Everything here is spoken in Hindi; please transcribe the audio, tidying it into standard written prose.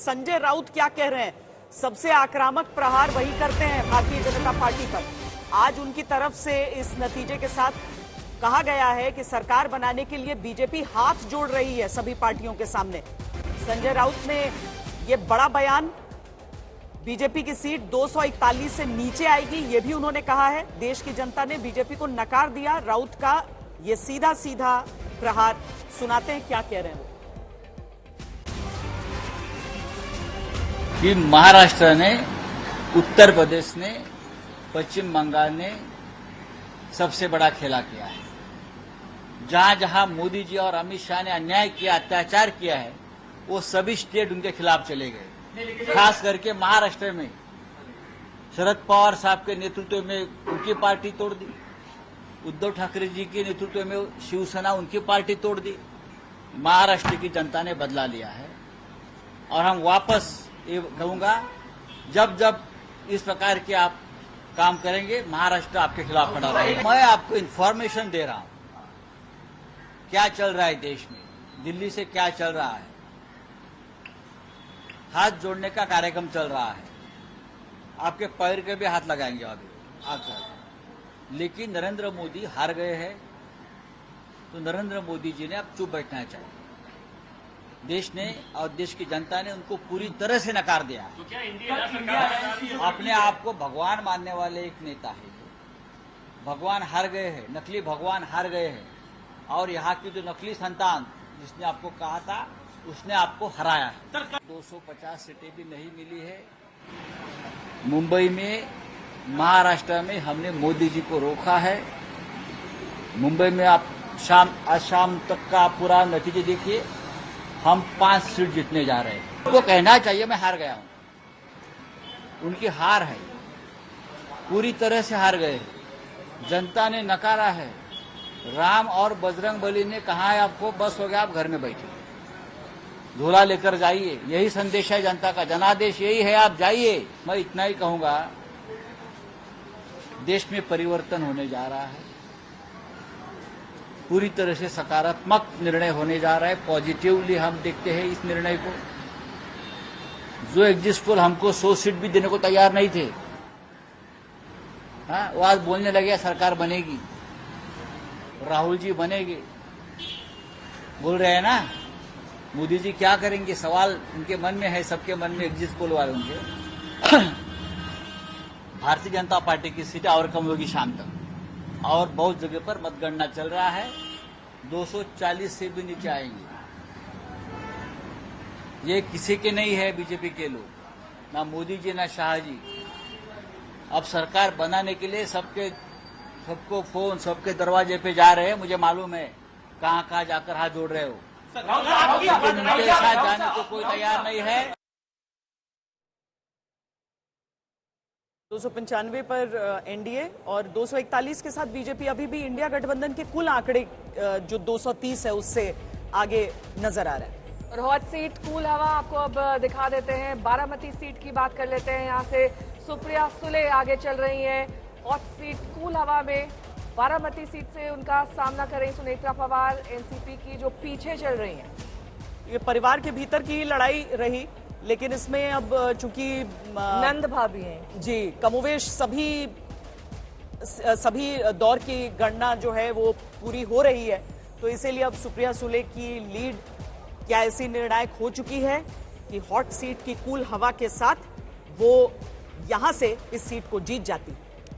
संजय राउत क्या कह रहे हैं? सबसे आक्रामक प्रहार वही करते हैं भारतीय जनता पार्टी पर। आज उनकी तरफ से इस नतीजे के साथ कहा गया है कि सरकार बनाने के लिए बीजेपी हाथ जोड़ रही है सभी पार्टियों के सामने। संजय राउत ने ये बड़ा बयान, बीजेपी की सीट 241 से नीचे आएगी ये भी उन्होंने कहा है। देश की जनता ने बीजेपी को नकार दिया। राउत का ये सीधा सीधा प्रहार सुनाते हैं, क्या कह रहे हैं वो। कि महाराष्ट्र ने, उत्तर प्रदेश ने, पश्चिम बंगाल ने सबसे बड़ा खेला किया है। जहां जहां मोदी जी और अमित शाह ने अन्याय किया, अत्याचार किया है, वो सभी स्टेट उनके खिलाफ चले गए। खास करके महाराष्ट्र में शरद पवार साहब के नेतृत्व में उनकी पार्टी तोड़ दी, उद्धव ठाकरे जी के नेतृत्व में शिवसेना उनकी पार्टी तोड़ दी। महाराष्ट्र की जनता ने बदला लिया है और हम वापस ये कहूंगा, जब जब इस प्रकार के आप काम करेंगे महाराष्ट्र आपके खिलाफ खड़ा रहेगा। मैं आपको इन्फॉर्मेशन दे रहा हूं क्या चल रहा है देश में, दिल्ली से क्या चल रहा है। हाथ जोड़ने का कार्यक्रम चल रहा है, आपके पैर के भी हाथ लगाएंगे अभी आकर। लेकिन नरेंद्र मोदी हार गए हैं, तो नरेंद्र मोदी जी ने अब चुप बैठना चाहिए। देश ने और देश की जनता ने उनको पूरी तरह से नकार दिया। तो क्या इंडिया अपने आप को भगवान मानने वाले एक नेता है, भगवान हार गए हैं, नकली भगवान हार गए हैं। और यहाँ की जो नकली संतान जिसने आपको कहा था उसने आपको हराया है। 250 सीटें भी नहीं मिली है। मुंबई में, महाराष्ट्र में हमने मोदी जी को रोका है। मुंबई में आप आज शाम तक का पूरा नतीजे देखिए, हम 5 सीट जीतने जा रहे हैं। उनको कहना चाहिए मैं हार गया हूं। उनकी हार है, पूरी तरह से हार गए। जनता ने नकारा है। राम और बजरंगबली ने कहा है आपको बस हो गया, आप घर में बैठिए, झोला लेकर जाइए। यही संदेश है जनता का, जनादेश यही है, आप जाइए। मैं इतना ही कहूंगा, देश में परिवर्तन होने जा रहा है, पूरी तरह से सकारात्मक निर्णय होने जा रहा है। पॉजिटिवली हम देखते हैं इस निर्णय को। जो एग्जिट पोल हमको 100 सीट भी देने को तैयार नहीं थे, हाँ, वो आज बोलने लगे सरकार बनेगी, राहुल जी बनेंगे, बोल रहे हैं ना। मोदी जी क्या करेंगे, सवाल उनके मन में है, सबके मन में, एग्जिट पोल वाले उनके। भारतीय जनता पार्टी की सीटें और कम होगी शाम तक, और बहुत जगह पर मतगणना चल रहा है। 240 से भी नीचे आएंगे। ये किसी के नहीं है, बीजेपी के लोग, ना मोदी जी ना शाह जी। अब सरकार बनाने के लिए सबको फोन, सबके दरवाजे पे जा रहे हैं। मुझे मालूम है कहाँ कहाँ जाकर हाथ जोड़ रहे हो, लेकिन उनके साथ जाने को कोई तैयार नहीं है। 295 पर एनडीए और 241 के साथ बीजेपी अभी भी इंडिया गठबंधन के कुल आंकड़े जो 230 है उससे आगे नजर आ रहा है। और हॉट सीट कूल हवा आपको अब दिखा देते हैं। बारामती सीट की बात कर लेते हैं। यहाँ से सुप्रिया सुले आगे चल रही हैं। हॉट सीट कूल हवा में बारामती सीट से उनका सामना कर रही सुनेत्रा पवार एनसीपी की, जो पीछे चल रही हैं। ये परिवार के भीतर की लड़ाई रही, लेकिन इसमें अब चूंकि नंद भाभी हैं जी, कमोवेश सभी दौर की गणना जो है वो पूरी हो रही है, तो इसीलिए अब सुप्रिया सुले की लीड क्या ऐसी निर्णायक हो चुकी है कि हॉट सीट की कूल हवा के साथ वो यहां से इस सीट को जीत जाती।